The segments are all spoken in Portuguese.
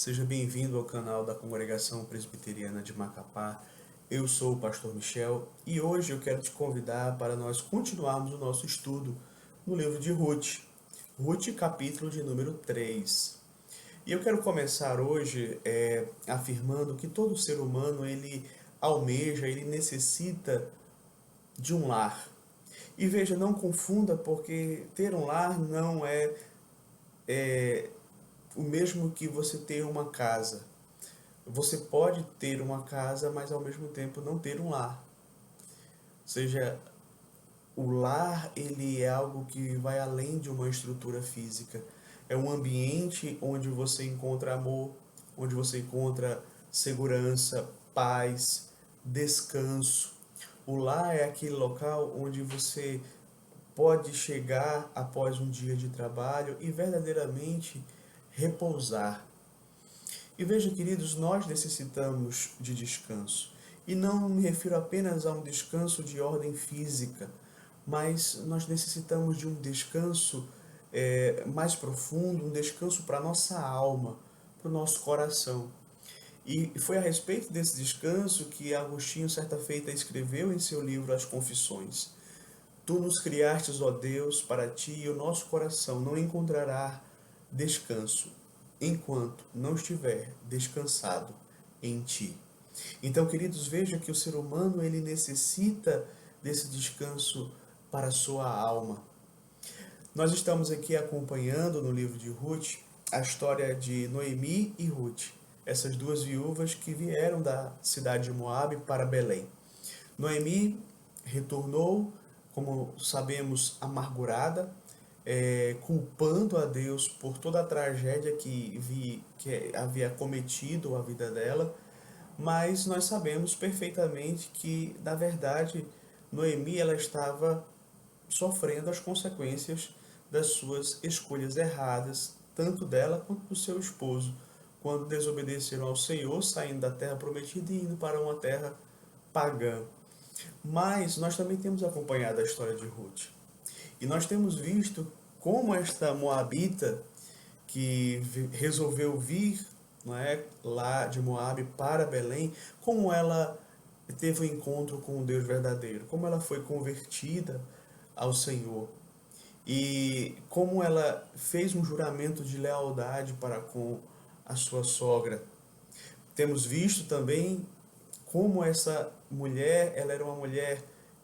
Seja bem-vindo ao canal da Congregação Presbiteriana de Macapá. Eu sou o pastor Michel e hoje eu quero te convidar para nós continuarmos o nosso estudo no livro de Ruth. Ruth, capítulo de número 3. E eu quero começar hoje afirmando que todo ser humano ele almeja, ele necessita de um lar. E veja, não confunda, porque ter um lar não é o mesmo que você ter uma casa. Você pode ter uma casa, mas ao mesmo tempo não ter um lar. Ou seja, o lar ele é algo que vai além de uma estrutura física. É um ambiente onde você encontra amor, onde você encontra segurança, paz, descanso. O lar é aquele local onde você pode chegar após um dia de trabalho e verdadeiramente repousar. E veja, queridos, nós necessitamos de descanso. E não me refiro apenas a um descanso de ordem física, mas nós necessitamos de um descanso mais profundo, um descanso para a nossa alma, para o nosso coração. E foi a respeito desse descanso que Agostinho, certa feita, escreveu em seu livro As Confissões. Tu nos criastes, ó Deus, para ti, e o nosso coração não encontrará descanso enquanto não estiver descansado em ti. Então, queridos, veja que o ser humano ele necessita desse descanso para a sua alma. Nós estamos aqui acompanhando no livro de Ruth a história de Noemi e Ruth, essas duas viúvas que vieram da cidade de Moabe para Belém. Noemi retornou, como sabemos, amargurada, culpando a Deus por toda a tragédia que havia cometido a vida dela, mas nós sabemos perfeitamente que, na verdade, Noemi ela estava sofrendo as consequências das suas escolhas erradas, tanto dela quanto do seu esposo, quando desobedeceram ao Senhor, saindo da terra prometida e indo para uma terra pagã. Mas nós também temos acompanhado a história de Ruth. E nós temos visto como esta moabita que resolveu vir, não é, lá de Moabe para Belém, como ela teve um encontro com o Deus verdadeiro, como ela foi convertida ao Senhor e como ela fez um juramento de lealdade para com a sua sogra. Temos visto também como essa mulher, ela era uma mulher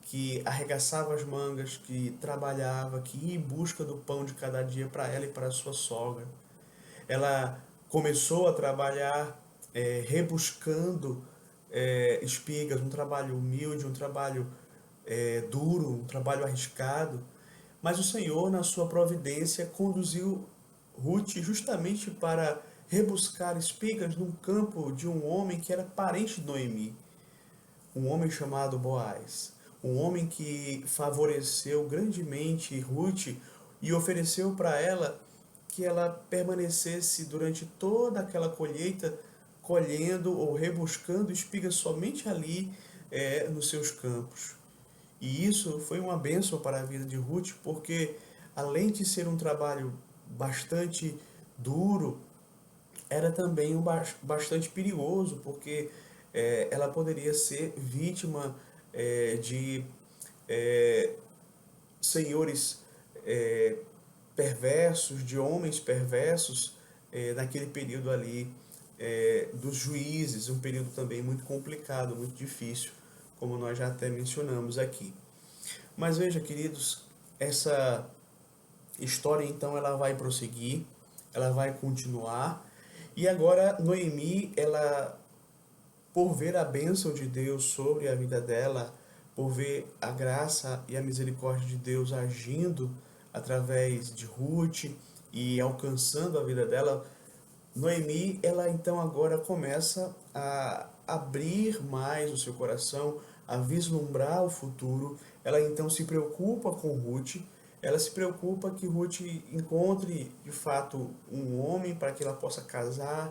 que arregaçava as mangas, que trabalhava, que ia em busca do pão de cada dia para ela e para a sua sogra. Ela começou a trabalhar rebuscando espigas, um trabalho humilde, um trabalho duro, um trabalho arriscado, mas o Senhor, na sua providência, conduziu Ruth justamente para rebuscar espigas num campo de um homem que era parente de Noemi, um homem chamado Boaz, um homem que favoreceu grandemente Ruth e ofereceu para ela que ela permanecesse durante toda aquela colheita, colhendo ou rebuscando espigas somente ali nos seus campos. E isso foi uma bênção para a vida de Ruth, porque além de ser um trabalho bastante duro, era também bastante perigoso, porque ela poderia ser vítima de senhores é, perversos, de homens perversos, naquele período ali dos juízes, um período também muito complicado, muito difícil, como nós já até mencionamos aqui. Mas veja, queridos, essa história então ela vai prosseguir, ela vai continuar, e agora Noemi, ela, por ver a bênção de Deus sobre a vida dela, por ver a graça e a misericórdia de Deus agindo através de Ruth e alcançando a vida dela, Noemi, ela então agora começa a abrir mais o seu coração, a vislumbrar o futuro. Ela então se preocupa com Ruth, ela se preocupa que Ruth encontre de fato um homem para que ela possa casar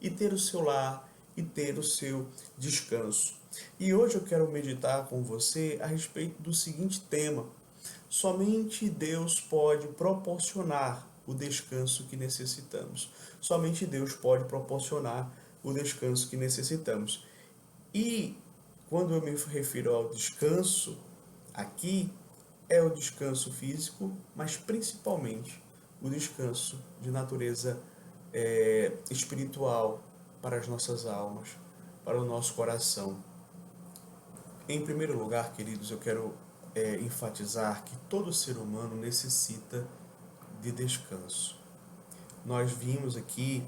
e ter o seu lar e ter o seu descanso. E hoje eu quero meditar com você a respeito do seguinte tema: somente Deus pode proporcionar o descanso que necessitamos. Somente Deus pode proporcionar o descanso que necessitamos. E quando eu me refiro ao descanso, aqui é o descanso físico, mas principalmente o descanso de natureza espiritual para as nossas almas, para o nosso coração. Em primeiro lugar, queridos, eu quero enfatizar que todo ser humano necessita de descanso. Nós vimos aqui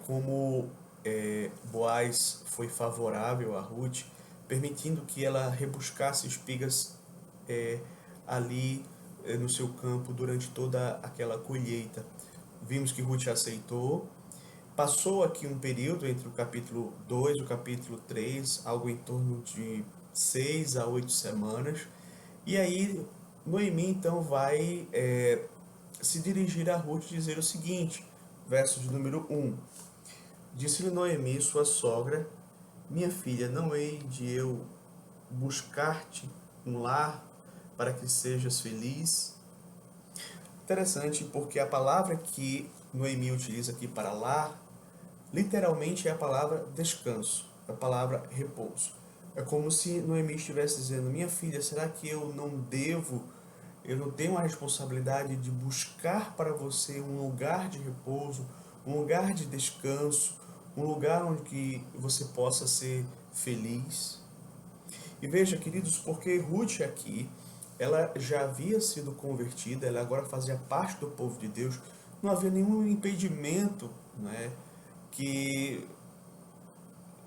como Boaz foi favorável a Ruth, permitindo que ela rebuscasse espigas ali no seu campo durante toda aquela colheita. Vimos que Ruth aceitou. Passou aqui um período entre o capítulo 2 e o capítulo 3, algo em torno de 6 a 8 semanas. E aí Noemi então vai se dirigir a Ruth e dizer o seguinte, verso de número 1. Disse-lhe Noemi, sua sogra, minha filha, não hei de eu buscar-te um lar para que sejas feliz? Interessante, porque a palavra que Noemi utiliza aqui para lar, literalmente é a palavra descanso, a palavra repouso. É como se Noemi estivesse dizendo, minha filha, será que eu não tenho a responsabilidade de buscar para você um lugar de repouso, um lugar de descanso, um lugar onde que você possa ser feliz? E veja, queridos, porque Ruth aqui, ela já havia sido convertida, ela agora fazia parte do povo de Deus, não havia nenhum impedimento, né, que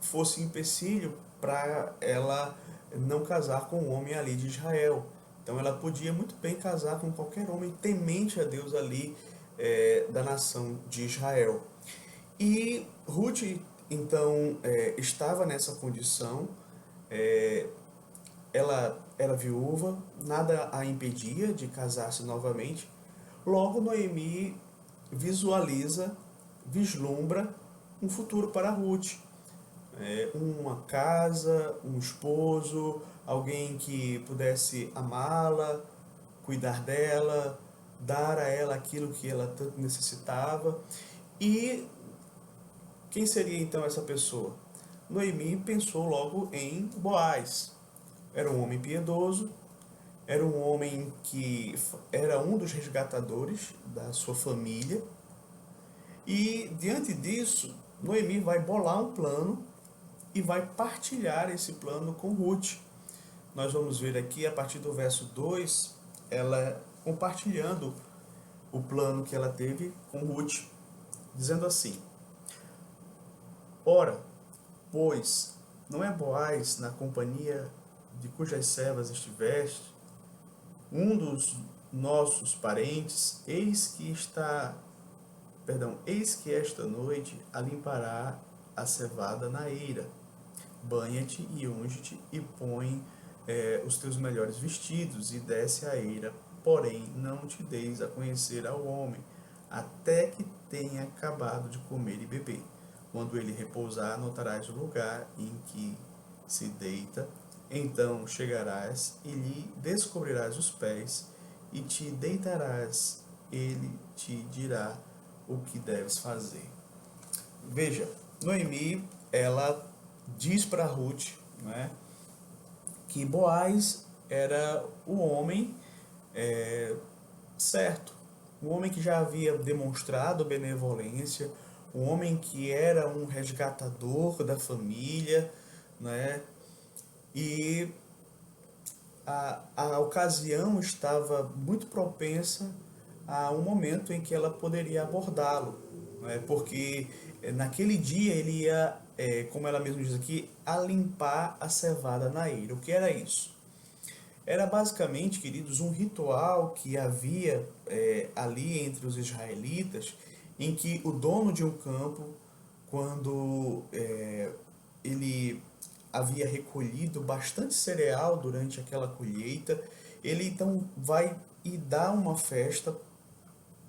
fosse empecilho para ela não casar com um homem ali de Israel. Então ela podia muito bem casar com qualquer homem temente a Deus ali da nação de Israel. E Ruth, então, estava nessa condição, ela era viúva, nada a impedia de casar-se novamente. Logo, Noemi vislumbra um futuro para Ruth. Uma casa, um esposo, alguém que pudesse amá-la, cuidar dela, dar a ela aquilo que ela tanto necessitava. E quem seria então essa pessoa? Noemi pensou logo em Boaz. Era um homem piedoso, era um homem que era um dos resgatadores da sua família. E diante disso, Noemi vai bolar um plano e vai partilhar esse plano com Ruth. Nós vamos ver aqui, a partir do verso 2, ela compartilhando o plano que ela teve com Ruth, dizendo assim: ora, pois, não é Boaz na companhia de cujas servas estiveste, um dos nossos parentes, eis que esta noite a limpará a cevada na eira. Banha-te e unge-te e põe os teus melhores vestidos e desce a eira, porém não te deis a conhecer ao homem, até que tenha acabado de comer e beber. Quando ele repousar, notarás o lugar em que se deita, então chegarás e lhe descobrirás os pés e te deitarás, ele te dirá o que deves fazer. Veja, Noemi, ela diz para Ruth, né, que Boaz era o homem certo, um homem que já havia demonstrado benevolência, um homem que era um resgatador da família, né, e a ocasião estava muito propensa a um momento em que ela poderia abordá-lo, né? Porque naquele dia ele ia, como ela mesma diz aqui, a limpar a cevada na eira. O que era isso? Era basicamente, queridos, um ritual que havia ali entre os israelitas, em que o dono de um campo, quando ele havia recolhido bastante cereal durante aquela colheita, ele então vai e dá uma festa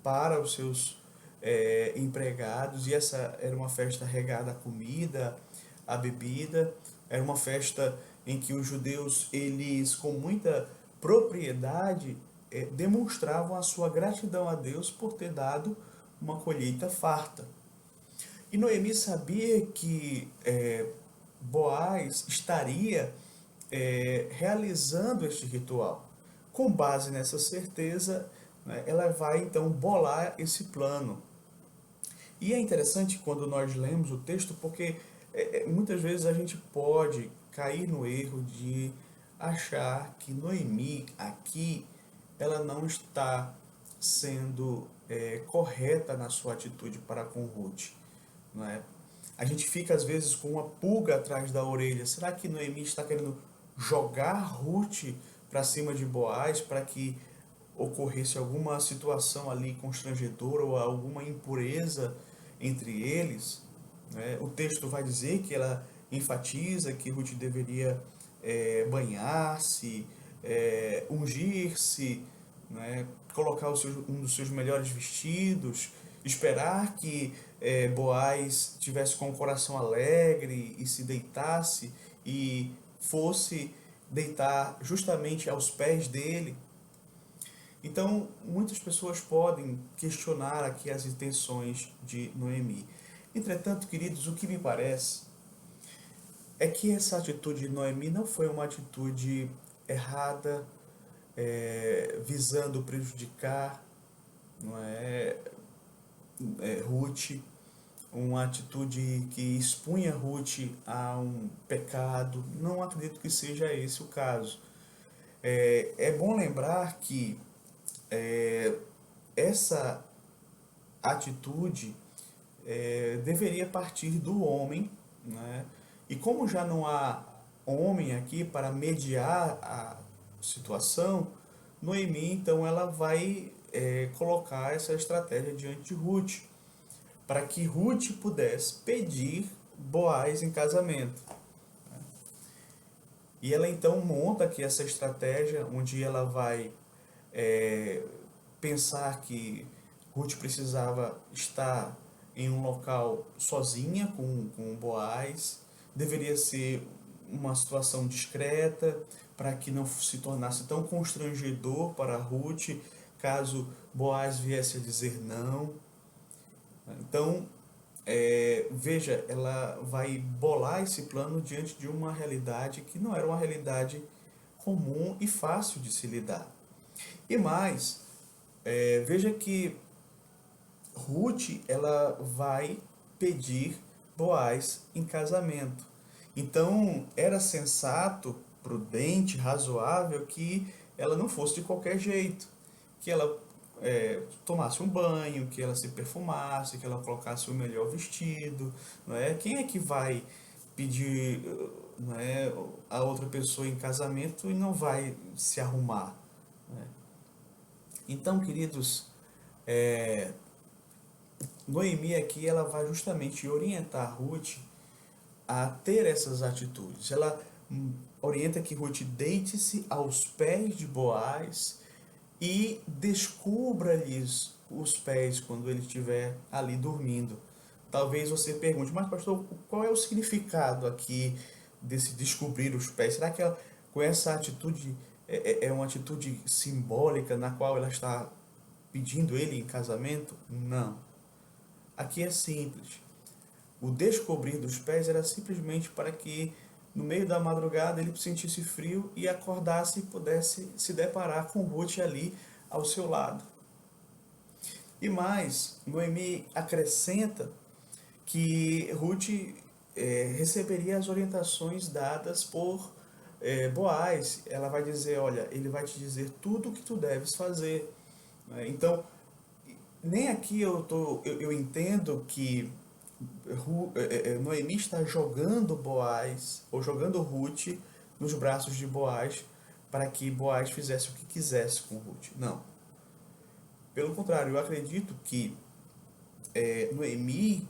para os seus empregados, e essa era uma festa regada à comida, à bebida, era uma festa em que os judeus, eles com muita propriedade, demonstravam a sua gratidão a Deus por ter dado uma colheita farta. E Noemi sabia que Boaz estaria realizando este ritual. Com base nessa certeza, né, ela vai então bolar esse plano. E é interessante quando nós lemos o texto, porque muitas vezes a gente pode cair no erro de achar que Noemi aqui ela não está sendo correta na sua atitude para com Ruth, não é? A gente fica às vezes com uma pulga atrás da orelha. Será que Noemi está querendo jogar Ruth para cima de Boaz para que ocorresse alguma situação ali constrangedora ou alguma impureza entre eles? Né? O texto vai dizer que ela enfatiza que Ruth deveria banhar-se, ungir-se, né? Colocar um dos seus melhores vestidos, esperar que Boaz tivesse com o coração alegre e se deitasse e fosse deitar justamente aos pés dele. Então, muitas pessoas podem questionar aqui as intenções de Noemi. Entretanto, queridos, o que me parece é que essa atitude de Noemi não foi uma atitude errada, visando prejudicar, não Ruth, uma atitude que expunha Ruth a um pecado. Não acredito que seja esse o caso. É bom lembrar que essa atitude deveria partir do homem, né? E como já não há homem aqui para mediar a situação, Noemi então ela vai colocar essa estratégia diante de Ruth, para que Ruth pudesse pedir Boaz em casamento. E ela então monta aqui essa estratégia, onde ela vai pensar que Ruth precisava estar em um local sozinha com Boaz, deveria ser uma situação discreta, para que não se tornasse tão constrangedor para Ruth, caso Boaz viesse a dizer não. Então, veja, ela vai bolar esse plano diante de uma realidade que não era uma realidade comum e fácil de se lidar. E mais, veja que Ruth ela vai pedir Boaz em casamento. Então, era sensato, prudente, razoável que ela não fosse de qualquer jeito, que ela tomasse um banho, que ela se perfumasse, que ela colocasse o melhor vestido, não é? Quem é que vai pedir, não é, a outra pessoa em casamento e não vai se arrumar, né? Então, queridos, Noemi aqui ela vai justamente orientar Ruth a ter essas atitudes. Ela orienta que Ruth deite-se aos pés de Boaz e descubra-lhes os pés quando ele estiver ali dormindo. Talvez você pergunte, mas pastor, qual é o significado aqui desse descobrir os pés? Será que ela, com essa atitude é uma atitude simbólica na qual ela está pedindo ele em casamento? Não. Aqui é simples. O descobrir dos pés era simplesmente para que no meio da madrugada ele sentisse frio e acordasse e pudesse se deparar com Ruth ali ao seu lado. E mais, Noemi acrescenta que Ruth receberia as orientações dadas por Boaz. Ela vai dizer, olha, ele vai te dizer tudo o que tu deves fazer. Então, nem aqui eu entendo que Noemi está jogando Boaz, ou jogando Ruth nos braços de Boaz, para que Boaz fizesse o que quisesse com Ruth. Não. Pelo contrário, eu acredito que Noemi,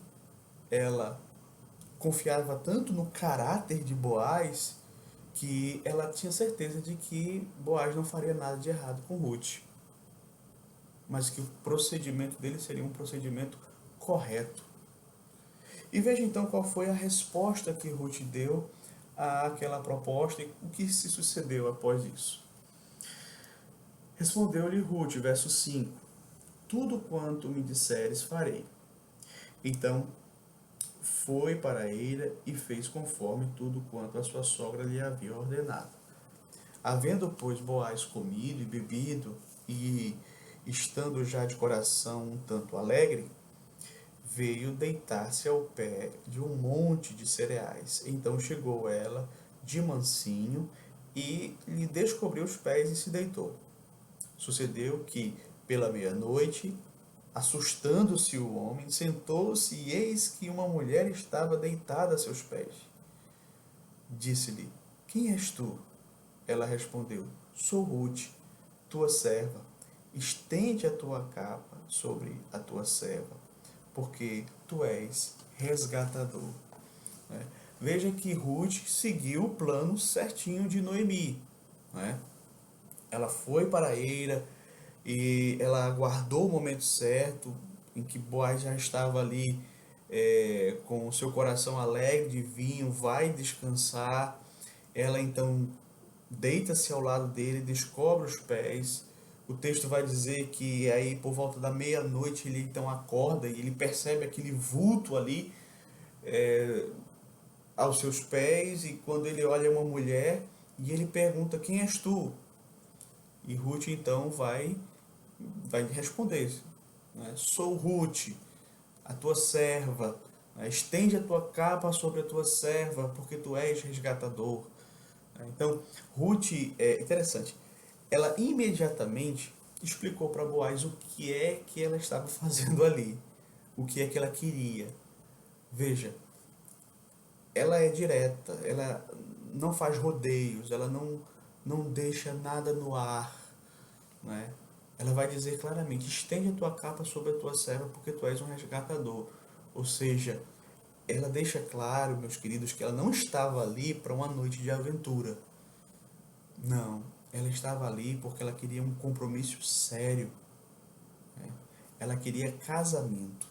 ela confiava tanto no caráter de Boaz, que ela tinha certeza de que Boaz não faria nada de errado com Ruth, mas que o procedimento dele seria um procedimento correto. E veja então qual foi a resposta que Ruth deu àquela proposta e o que se sucedeu após isso. Respondeu-lhe Rute, verso 5: tudo quanto me disseres farei. Então foi para a eira e fez conforme tudo quanto a sua sogra lhe havia ordenado. Havendo, pois, Boaz comido e bebido, e estando já de coração um tanto alegre, veio deitar-se ao pé de um monte de cereais. Então chegou ela de mansinho e lhe descobriu os pés e se deitou. Sucedeu que, pela meia-noite, assustando-se o homem, sentou-se e eis que uma mulher estava deitada a seus pés. Disse-lhe: quem és tu? Ela respondeu: sou Rute, tua serva. Estende a tua capa sobre a tua serva, porque tu és resgatador. Né? Veja que Ruth seguiu o plano certinho de Noemi. Né? Ela foi para a eira e ela aguardou o momento certo em que Boaz já estava ali com o seu coração alegre de vinho, vai descansar. Ela então deita-se ao lado dele, descobre os pés. O texto vai dizer que aí por volta da meia-noite ele então acorda e ele percebe aquele vulto ali aos seus pés, e quando ele olha uma mulher e ele pergunta: quem és tu? E Ruth então vai responder, né? Sou Ruth, a tua serva, né? Estende a tua capa sobre a tua serva, porque tu és resgatador. Então, Ruth é interessante. Ela imediatamente explicou para Boaz o que é que ela estava fazendo ali, o que é que ela queria. Veja, ela é direta, ela não faz rodeios, ela não deixa nada no ar, né? Ela vai dizer claramente: estende a tua capa sobre a tua serva, porque tu és um resgatador. Ou seja, ela deixa claro, meus queridos, que ela não estava ali para uma noite de aventura. Não, ela estava ali porque ela queria um compromisso sério, né? Ela queria casamento.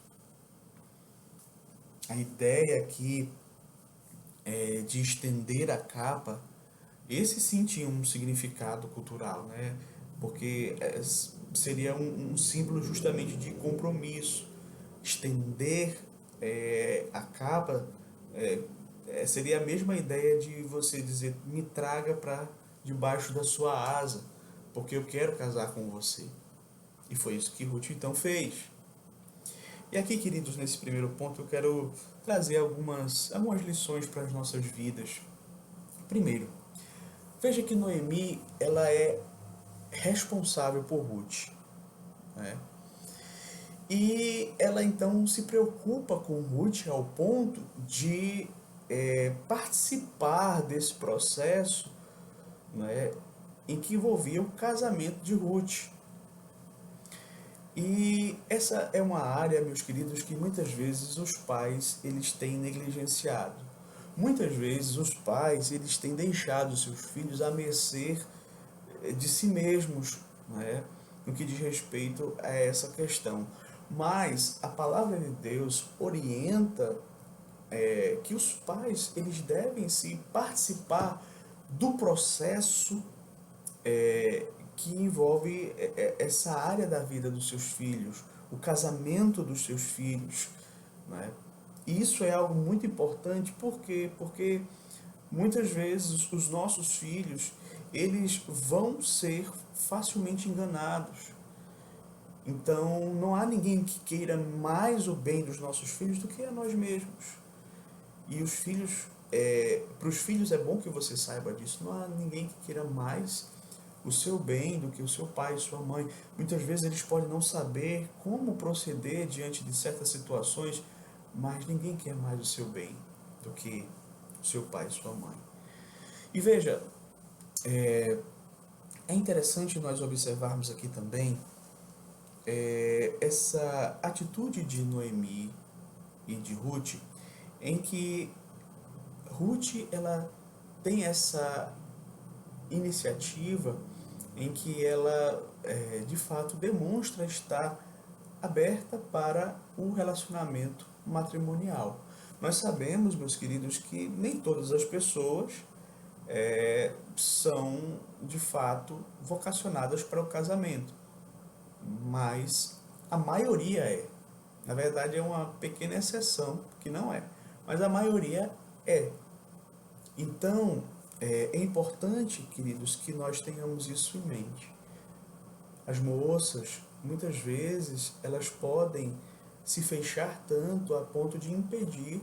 A ideia aqui de estender a capa, esse sim tinha um significado cultural, né? Porque seria um símbolo justamente de compromisso. Estender a capa seria a mesma ideia de você dizer: me traga para debaixo da sua asa, porque eu quero casar com você. E foi isso que Ruth então fez. E aqui, queridos, nesse primeiro ponto eu quero trazer algumas lições para as nossas vidas. Primeiro, veja que Noemi ela é responsável por Ruth, né? E ela então se preocupa com Ruth ao ponto de participar desse processo, né, em que envolvia o casamento de Ruth. E essa é uma área, meus queridos, que muitas vezes os pais eles têm negligenciado. Muitas vezes os pais eles têm deixado seus filhos à mercê de si mesmos, né, no que diz respeito a essa questão. Mas a palavra de Deus orienta que os pais eles devem se participar do processo que envolve essa área da vida dos seus filhos, o casamento dos seus filhos, né? E isso é algo muito importante, por quê? Porque muitas vezes os nossos filhos, eles vão ser facilmente enganados. Então, não há ninguém que queira mais o bem dos nossos filhos do que a nós mesmos. E os filhos, para os filhos é bom que você saiba disso. Não há ninguém que queira mais o seu bem do que o seu pai e sua mãe. Muitas vezes eles podem não saber como proceder diante de certas situações, mas ninguém quer mais o seu bem do que o seu pai e sua mãe. E veja, é interessante nós observarmos aqui também essa atitude de Noemi e de Ruth, em que Ruth ela tem essa iniciativa em que ela de fato demonstra estar aberta para o relacionamento matrimonial. Nós sabemos, meus queridos, que nem todas as pessoas são de fato vocacionadas para o casamento, mas a maioria é. Na verdade, é uma pequena exceção que não é, mas a maioria é. Então, é importante, queridos, que nós tenhamos isso em mente. As moças, muitas vezes, elas podem se fechar tanto a ponto de impedir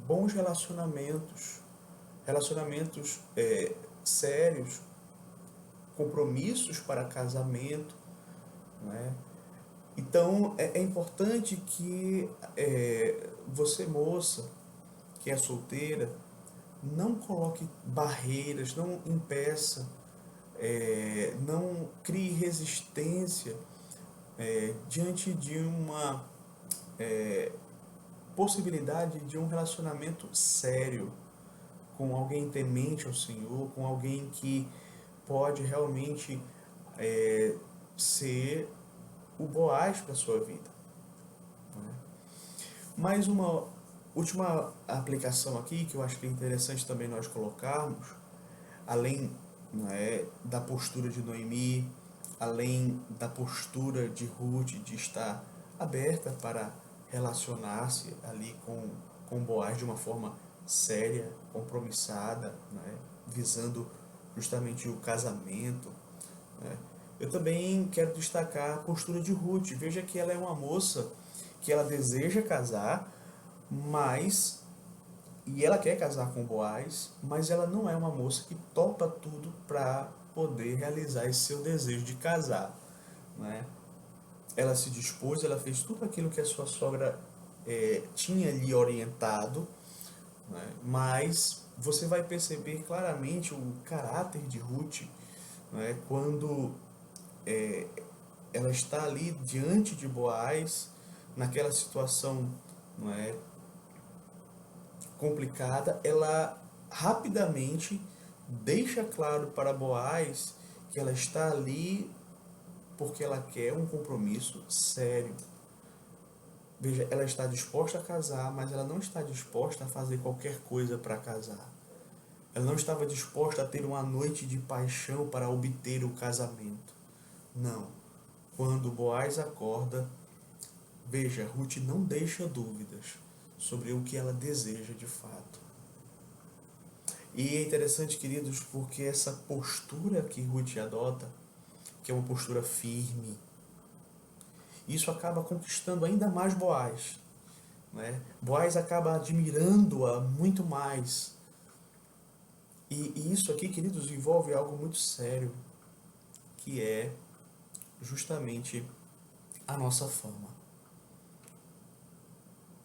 bons relacionamentos, relacionamentos sérios, compromissos para casamento, né? Então é importante que você, moça, que é solteira, não coloque barreiras, não impeça, não crie resistência diante de uma possibilidade de um relacionamento sério com alguém temente ao Senhor, com alguém que pode realmente é, ser o Boaz para a sua vida. Né? Mais uma última aplicação aqui, que eu acho que é interessante também nós colocarmos, além, da postura de Noemi, além da postura de Ruth de estar aberta para relacionar-se ali com Boaz de uma forma séria, compromissada, né? Visando justamente o casamento. Né? Eu também quero destacar a postura de Ruth. Veja que ela é uma moça que ela deseja casar, mas e ela quer casar com Boaz, mas ela não é uma moça que topa tudo para poder realizar esse seu desejo de casar, né? Ela se dispôs, ela fez tudo aquilo que a sua sogra tinha lhe orientado, né? Mas você vai perceber claramente o caráter de Ruth, né? Quando ela está ali diante de Boaz, naquela situação, não é, complicada, ela rapidamente deixa claro para Boaz que ela está ali porque ela quer um compromisso sério. Veja, ela está disposta a casar, mas ela não está disposta a fazer qualquer coisa para casar. Ela não estava disposta a ter uma noite de paixão para obter o casamento. Não. Quando Boaz acorda, veja, Ruth não deixa dúvidas sobre o que ela deseja de fato. E é interessante, queridos, porque essa postura que Ruth adota, que é uma postura firme, isso acaba conquistando ainda mais Boaz. Né? Boaz acaba admirando-a muito mais. E isso aqui, queridos, envolve algo muito sério, que é justamente a nossa fama.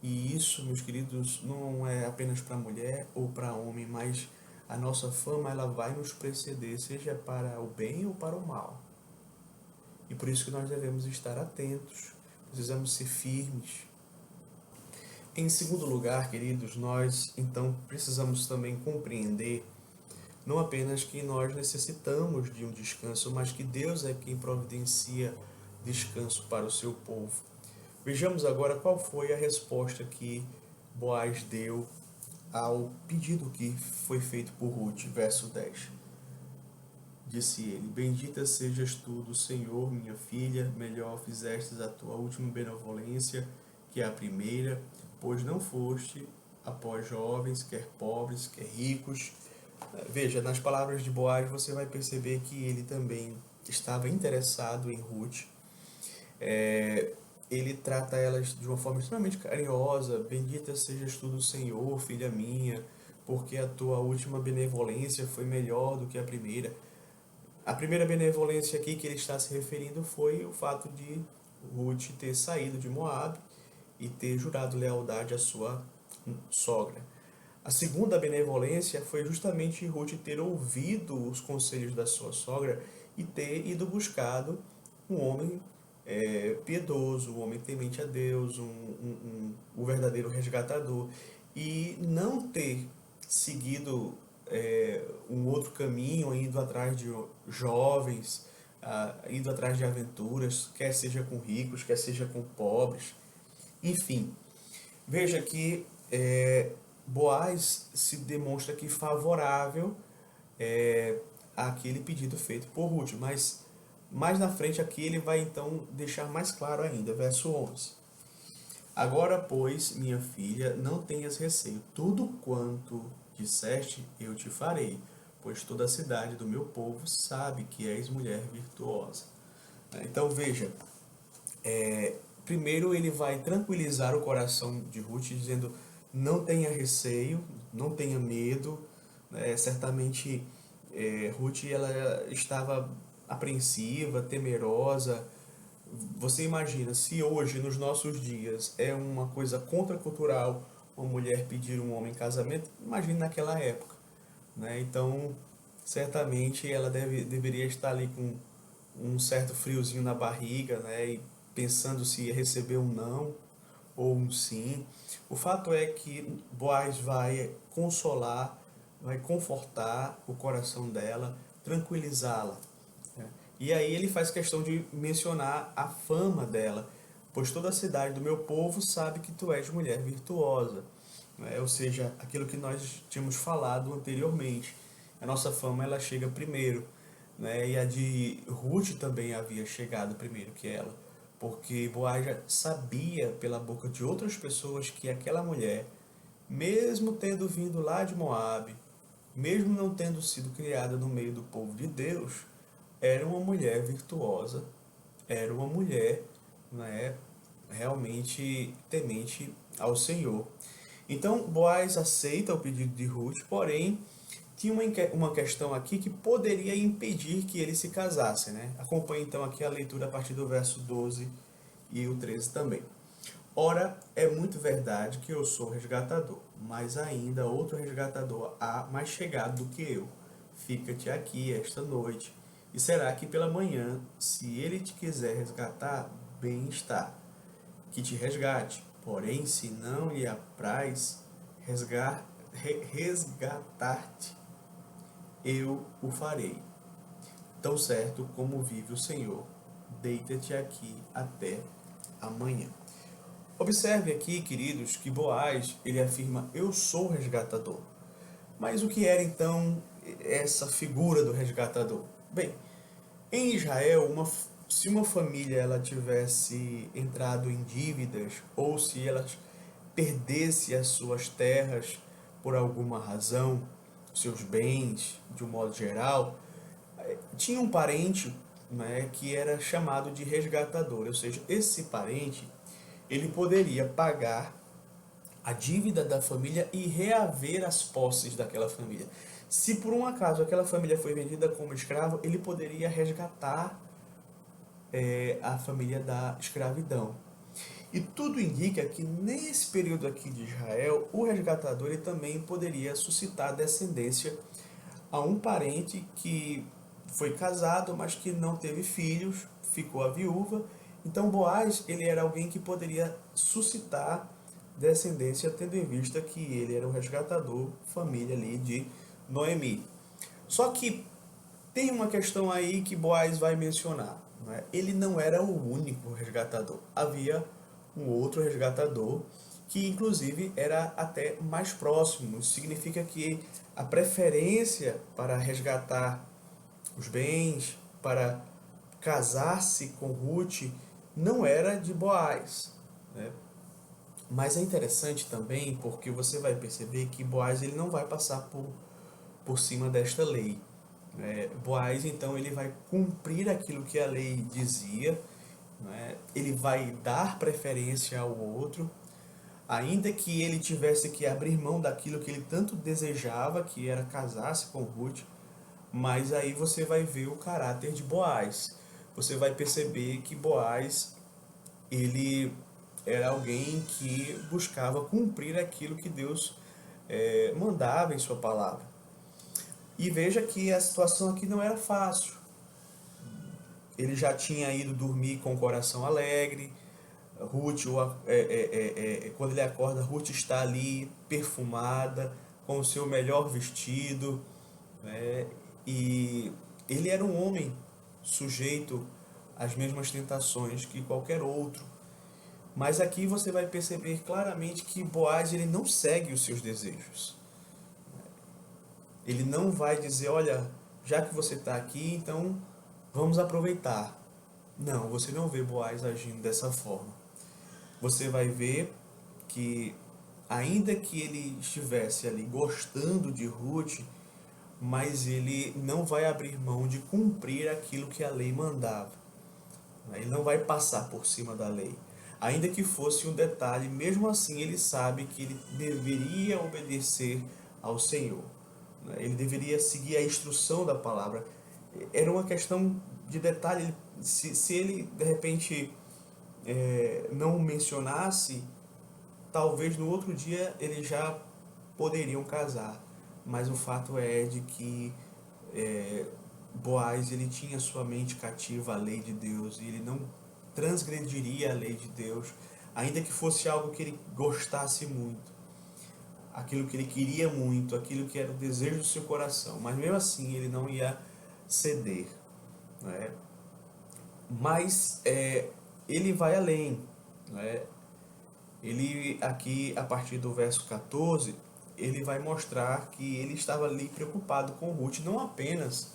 E isso, meus queridos, não é apenas para mulher ou para homem, mas a nossa fama ela vai nos preceder, seja para o bem ou para o mal. E por isso que nós devemos estar atentos, precisamos ser firmes. Em segundo lugar, queridos, nós então precisamos também compreender não apenas que nós necessitamos de um descanso, mas que Deus é quem providencia descanso para o seu povo. Vejamos agora qual foi a resposta que Boaz deu ao pedido que foi feito por Ruth, verso 10. Disse ele: Bendita sejas tu do Senhor, minha filha, melhor fizestes a tua última benevolência que a primeira, pois não foste após jovens, quer pobres, quer ricos. Veja, nas palavras de Boaz você vai perceber que ele também estava interessado em Ruth. Ele trata elas de uma forma extremamente carinhosa. Bendita sejas tu do Senhor, filha minha, porque a tua última benevolência foi melhor do que a primeira. A primeira benevolência aqui que ele está se referindo foi o fato de Ruth ter saído de Moab e ter jurado lealdade à sua sogra. A segunda benevolência foi justamente Ruth ter ouvido os conselhos da sua sogra e ter ido buscado um homem piedoso, um homem temente a Deus, o verdadeiro resgatador, e não ter seguido um outro caminho, indo atrás de jovens, indo atrás de aventuras, quer seja com ricos, quer seja com pobres, enfim. Veja que Boaz se demonstra aqui favorável àquele pedido feito por Ruth, mas mais na frente aqui ele vai então deixar mais claro ainda, verso 11. Agora, pois, minha filha, não tenhas receio, tudo quanto disseste eu te farei, pois toda a cidade do meu povo sabe que és mulher virtuosa. Então veja, primeiro ele vai tranquilizar o coração de Ruth, dizendo: não tenha receio, não tenha medo. Certamente Ruth ela estava apreensiva, temerosa. Você imagina, se hoje, nos nossos dias, é uma coisa contracultural uma mulher pedir um homem em casamento, imagine naquela época. Então, certamente ela deveria estar ali com um certo friozinho na barriga, e pensando se ia receber um não ou um sim. O fato é que Boaz vai consolar, vai confortar o coração dela, tranquilizá-la. E aí ele faz questão de mencionar a fama dela, pois toda a cidade do meu povo sabe que tu és mulher virtuosa. Ou seja, aquilo que nós tínhamos falado anteriormente. A nossa fama ela chega primeiro, e a de Ruth também havia chegado primeiro que ela, porque Boaz já sabia pela boca de outras pessoas que aquela mulher, mesmo tendo vindo lá de Moabe, mesmo não tendo sido criada no meio do povo de Deus, era uma mulher virtuosa, era uma mulher, realmente temente ao Senhor. Então Boaz aceita o pedido de Ruth, porém tinha uma questão aqui que poderia impedir que ele se casasse. Acompanhe então aqui a leitura a partir do verso 12 e o 13 também. Ora, é muito verdade que eu sou resgatador, mas ainda outro resgatador há mais chegado do que eu. Fica-te aqui esta noite, e será que pela manhã, se ele te quiser resgatar, bem está, que te resgate. Porém, se não lhe apraz resgatar-te, eu o farei. Tão certo como vive o Senhor, deita-te aqui até amanhã. Observe aqui, queridos, que Boaz, ele afirma: eu sou o resgatador. Mas o que era então essa figura do resgatador? Bem, em Israel, se uma família ela tivesse entrado em dívidas ou se ela perdesse as suas terras por alguma razão, seus bens, de um modo geral, tinha um parente, que era chamado de resgatador, ou seja, esse parente ele poderia pagar a dívida da família e reaver as posses daquela família. Se por um acaso aquela família foi vendida como escravo, ele poderia resgatar a família da escravidão. E tudo indica que nesse período aqui de Israel, o resgatador ele também poderia suscitar descendência a um parente que foi casado, mas que não teve filhos, ficou a viúva. Então Boaz ele era alguém que poderia suscitar descendência, tendo em vista que ele era o resgatador, família ali de Noemi. Só que tem uma questão aí que Boaz vai mencionar. Ele não era o único resgatador. Havia um outro resgatador que inclusive era até mais próximo. Isso significa que a preferência para resgatar os bens, para casar-se com Ruth, não era de Boaz. Mas é interessante também porque você vai perceber que Boaz ele não vai passar por cima desta lei. Boaz então ele vai cumprir aquilo que a lei dizia, ele vai dar preferência ao outro, ainda que ele tivesse que abrir mão daquilo que ele tanto desejava, que era casar-se com Ruth. Mas aí você vai ver o caráter de Boaz. Você vai perceber que Boaz ele era alguém que buscava cumprir aquilo que Deus mandava em sua palavra. E veja que a situação aqui não era fácil. Ele já tinha ido dormir com o coração alegre. Ruth, quando ele acorda, Ruth está ali perfumada, com o seu melhor vestido, e ele era um homem sujeito às mesmas tentações que qualquer outro. Mas aqui você vai perceber claramente que Boaz ele não segue os seus desejos. Ele não vai dizer, olha, já que você está aqui, então vamos aproveitar. Não, você não vê Boaz agindo dessa forma. Você vai ver que, ainda que ele estivesse ali gostando de Ruth, mas ele não vai abrir mão de cumprir aquilo que a lei mandava. Ele não vai passar por cima da lei. Ainda que fosse um detalhe, mesmo assim ele sabe que ele deveria obedecer ao Senhor. Ele deveria seguir a instrução da palavra. Era uma questão de detalhe. Se ele, de repente, não mencionasse, talvez no outro dia eles já poderiam casar. Mas o fato é de que Boaz ele tinha sua mente cativa à lei de Deus e ele não transgrediria a lei de Deus, ainda que fosse algo que ele gostasse muito, aquilo que ele queria muito, aquilo que era o desejo do seu coração, mas mesmo assim ele não ia ceder, né? Mas ele vai além, né? Ele aqui, a partir do verso 14, ele vai mostrar que ele estava ali preocupado com Ruth, não apenas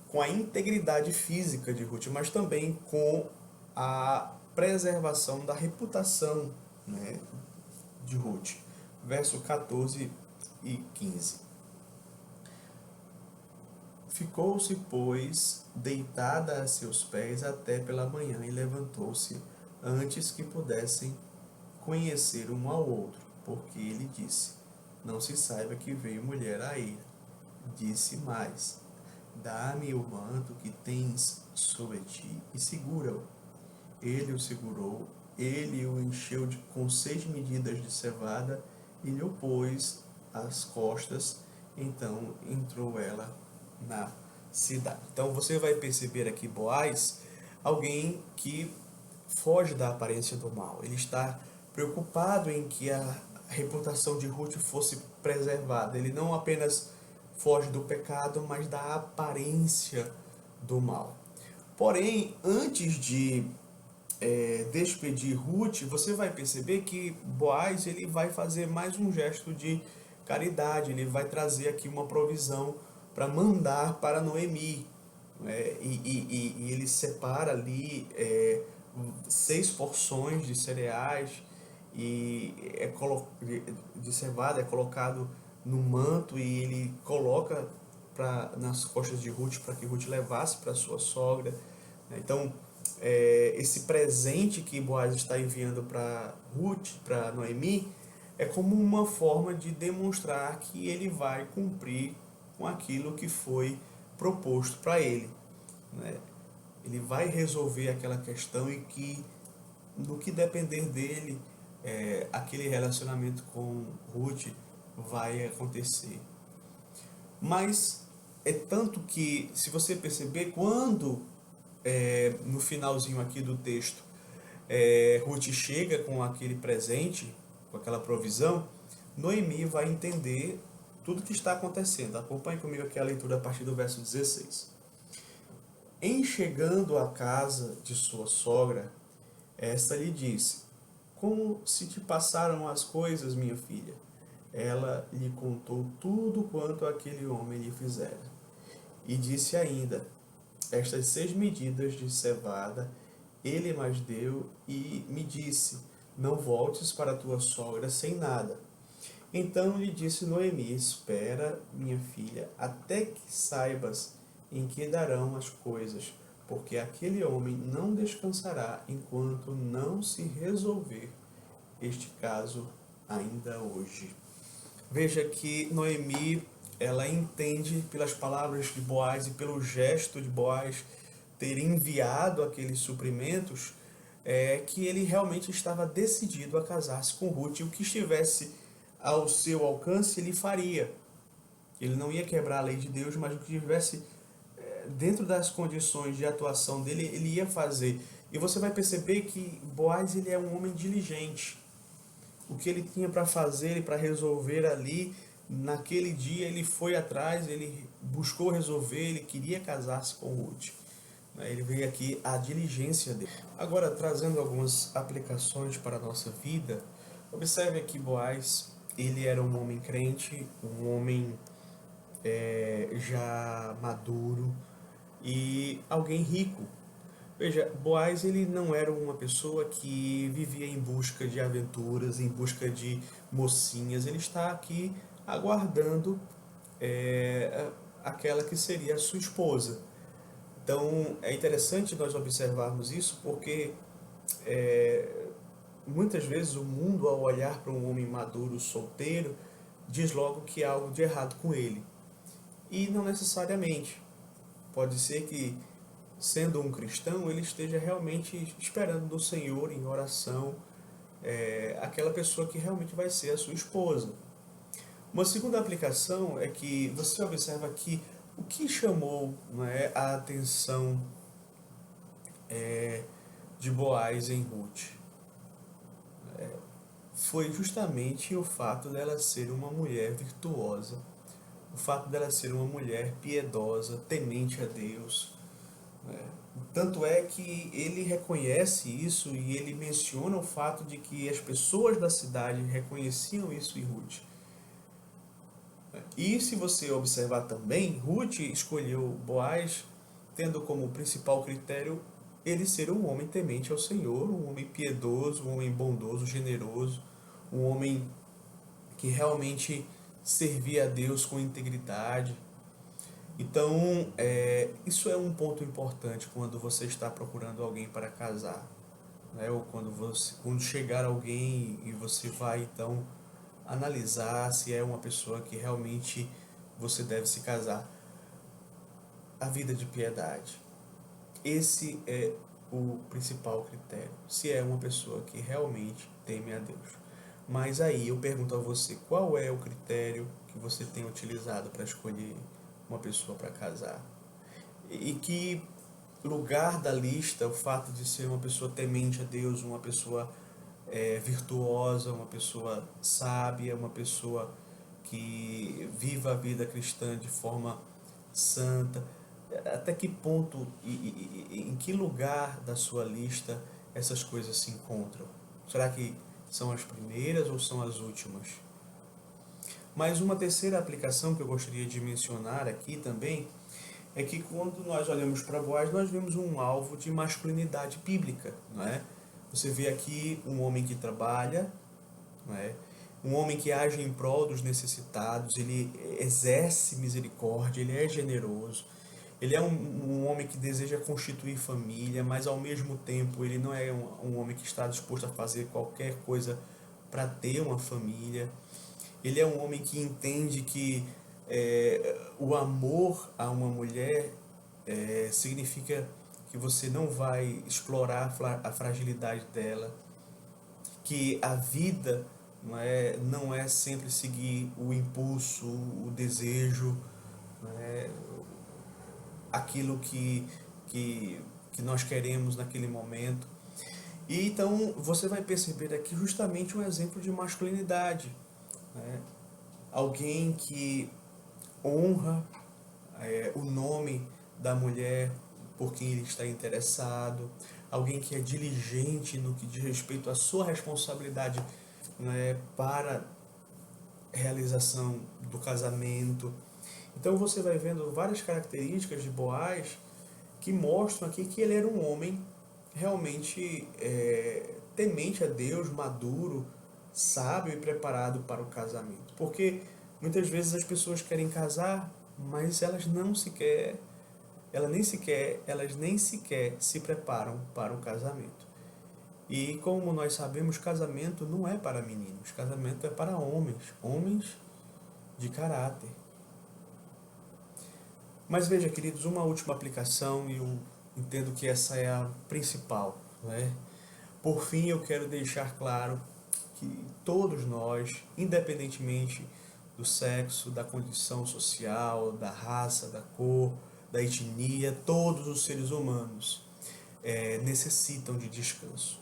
com a integridade física de Ruth, mas também com a preservação da reputação, né, de Ruth. Verso 14 e 15. Ficou-se, pois, deitada a seus pés até pela manhã e levantou-se antes que pudessem conhecer um ao outro, porque ele disse, não se saiba que veio mulher a ele. Disse mais, dá-me o manto que tens sobre ti e segura-o. Ele o segurou, ele o encheu com 6 medidas de cevada e lhe o pôs às costas. Então entrou ela na cidade. Então você vai perceber aqui Boaz, alguém que foge da aparência do mal. Ele está preocupado em que a reputação de Ruth fosse preservada. Ele não apenas foge do pecado, mas da aparência do mal. Porém, antes de despedir Ruth, você vai perceber que Boaz ele vai fazer mais um gesto de caridade. Ele vai trazer aqui uma provisão para mandar para Noemi. E ele separa ali 6 porções de cereais e de cevada, é colocado no manto e ele coloca nas costas de Ruth para que Ruth levasse para sua sogra. Então, esse presente que Boaz está enviando para Ruth, para Noemi, é como uma forma de demonstrar que ele vai cumprir com aquilo que foi proposto para ele, né? Ele vai resolver aquela questão e que, no que depender dele, aquele relacionamento com Ruth vai acontecer. Mas é tanto que, se você perceber, quando no finalzinho aqui do texto Ruth chega com aquele presente, com aquela provisão, Noemi vai entender tudo o que está acontecendo. Acompanhe comigo aqui a leitura a partir do verso 16. Em chegando à casa de sua sogra, esta lhe disse, como se te passaram as coisas, minha filha? Ela lhe contou tudo quanto aquele homem lhe fizera. E disse ainda, estas 6 medidas de cevada ele mais deu e me disse, não voltes para tua sogra sem nada. Então lhe disse Noemi, espera, minha filha, até que saibas em que darão as coisas, porque aquele homem não descansará enquanto não se resolver este caso ainda hoje. Veja que Noemi, ela entende pelas palavras de Boaz e pelo gesto de Boaz ter enviado aqueles suprimentos, que ele realmente estava decidido a casar-se com Ruth, e o que estivesse ao seu alcance ele faria. Ele não ia quebrar a lei de Deus, mas o que estivesse dentro das condições de atuação dele, ele ia fazer. E você vai perceber que Boaz ele é um homem diligente. O que ele tinha para fazer e para resolver ali, naquele dia ele foi atrás, ele buscou resolver, ele queria casar-se com Ruth. né? Ele vê aqui a diligência dele. Agora, trazendo algumas aplicações para a nossa vida, observe aqui Boaz, ele era um homem crente, um homem já maduro e alguém rico. Veja, Boaz ele não era uma pessoa que vivia em busca de aventuras, em busca de mocinhas. Ele está aqui aguardando é, aquela que seria a sua esposa. Então é interessante nós observarmos isso porque muitas vezes o mundo, ao olhar para um homem maduro, solteiro, diz logo que há algo de errado com ele. E não necessariamente. Pode ser que, sendo um cristão, ele esteja realmente esperando do Senhor em oração aquela pessoa que realmente vai ser a sua esposa. Uma segunda aplicação é que você observa que o que chamou, não é, a atenção de Boaz em Ruth foi justamente o fato dela ser uma mulher virtuosa, o fato dela ser uma mulher piedosa, temente a Deus, né? Tanto é que ele reconhece isso e ele menciona o fato de que as pessoas da cidade reconheciam isso em Ruth. E se você observar também, Ruth escolheu Boaz tendo como principal critério ele ser um homem temente ao Senhor, um homem piedoso, um homem bondoso, generoso, um homem que realmente servia a Deus com integridade. Então, isso é um ponto importante quando você está procurando alguém para casar, né? Ou quando chegar alguém e você vai então analisar se é uma pessoa que realmente você deve se casar. A vida de piedade. Esse é o principal critério. Se é uma pessoa que realmente teme a Deus. Mas aí eu pergunto a você, qual é o critério que você tem utilizado para escolher uma pessoa para casar? E que lugar da lista o fato de ser uma pessoa temente a Deus, uma pessoa virtuosa, uma pessoa sábia, uma pessoa que viva a vida cristã de forma santa, até que ponto e em que lugar da sua lista essas coisas se encontram? Será que são as primeiras ou são as últimas? Mas uma terceira aplicação que eu gostaria de mencionar aqui também é que quando nós olhamos para Boaz, nós vemos um alvo de masculinidade bíblica, não é? Você vê aqui um homem que trabalha, não é? Um homem que age em prol dos necessitados, ele exerce misericórdia, ele é generoso, ele é um homem que deseja constituir família, mas ao mesmo tempo ele não é um homem que está disposto a fazer qualquer coisa para ter uma família. Ele é um homem que entende que o amor a uma mulher significa que você não vai explorar a fragilidade dela, que a vida não é sempre seguir o impulso, o desejo, não é, aquilo que nós queremos naquele momento. E então você vai perceber aqui justamente um exemplo de masculinidade, né? Alguém que honra o nome da mulher por quem ele está interessado, alguém que é diligente no que diz respeito à sua responsabilidade, né, para a realização do casamento. Então você vai vendo várias características de Boaz que mostram aqui que ele era um homem realmente temente a Deus, maduro, sábio e preparado para o casamento. Porque muitas vezes as pessoas querem casar, mas elas nem sequer se preparam para o casamento. E como nós sabemos, casamento não é para meninos, casamento é para homens, homens de caráter. Mas veja, queridos, uma última aplicação, e eu entendo que essa é a principal, não é? Por fim, eu quero deixar claro que todos nós, independentemente do sexo, da condição social, da raça, da cor, da etnia, todos os seres humanos necessitam de descanso.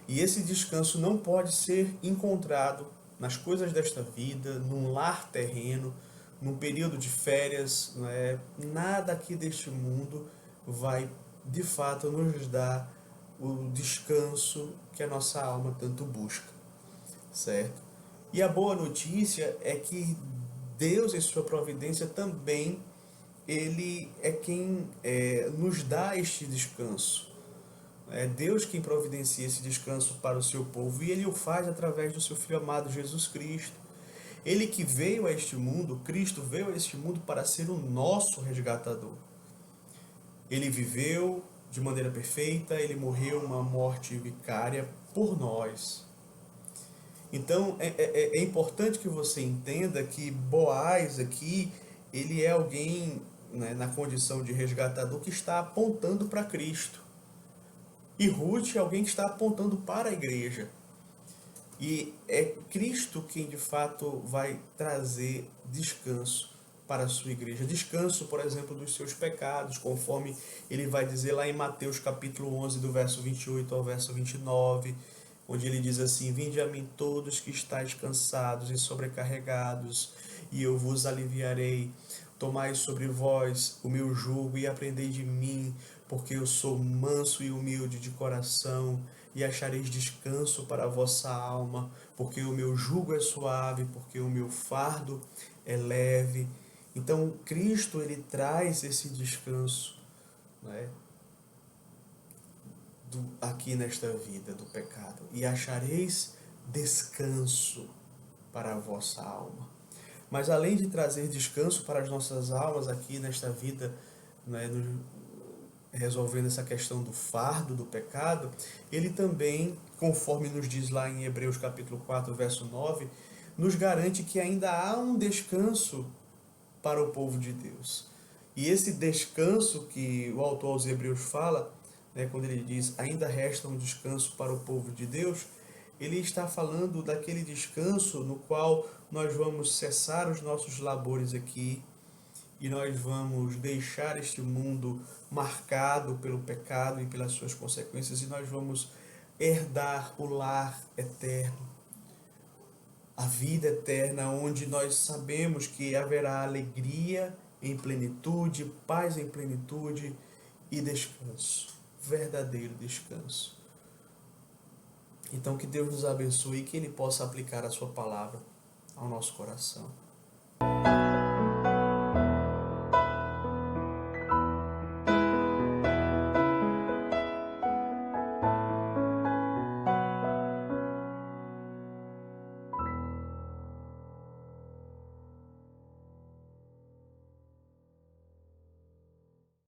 E esse descanso não pode ser encontrado nas coisas desta vida, num lar terreno, num período de férias, não é? Nada aqui deste mundo vai de fato nos dá o descanso que a nossa alma tanto busca, certo? E a boa notícia é que Deus, em sua providência, também ele é quem nos dá este descanso. É Deus quem providencia esse descanso para o seu povo e ele o faz através do seu Filho amado Jesus Cristo. Ele que veio a este mundo, Cristo veio a este mundo para ser o nosso resgatador. Ele viveu de maneira perfeita, ele morreu uma morte vicária por nós. Então é importante que você entenda que Boaz aqui, ele é alguém, né, na condição de resgatador que está apontando para Cristo. E Ruth é alguém que está apontando para a igreja. E é Cristo quem de fato vai trazer descanso para a sua igreja. Descanso, por exemplo, dos seus pecados, conforme ele vai dizer lá em Mateus capítulo 11, do verso 28 ao verso 29, onde ele diz assim: Vinde a mim todos que estáis cansados e sobrecarregados, e eu vos aliviarei. Tomai sobre vós o meu jugo e aprendei de mim, porque eu sou manso e humilde de coração, e achareis descanso para a vossa alma, porque o meu jugo é suave, porque o meu fardo é leve. Então, Cristo, ele traz esse descanso, né, aqui nesta vida do pecado. E achareis descanso para a vossa alma. Mas além de trazer descanso para as nossas almas aqui nesta vida, né, resolvendo essa questão do fardo do pecado, ele também, conforme nos diz lá em Hebreus capítulo 4, verso 9, nos garante que ainda há um descanso para o povo de Deus. E esse descanso que o autor aos Hebreus fala, né, quando ele diz ainda resta um descanso para o povo de Deus, ele está falando daquele descanso no qual nós vamos cessar os nossos labores aqui e nós vamos deixar este mundo marcado pelo pecado e pelas suas consequências e nós vamos herdar o lar eterno, a vida eterna, onde nós sabemos que haverá alegria em plenitude, paz em plenitude e descanso, verdadeiro descanso. Então que Deus nos abençoe e que Ele possa aplicar a sua palavra ao nosso coração.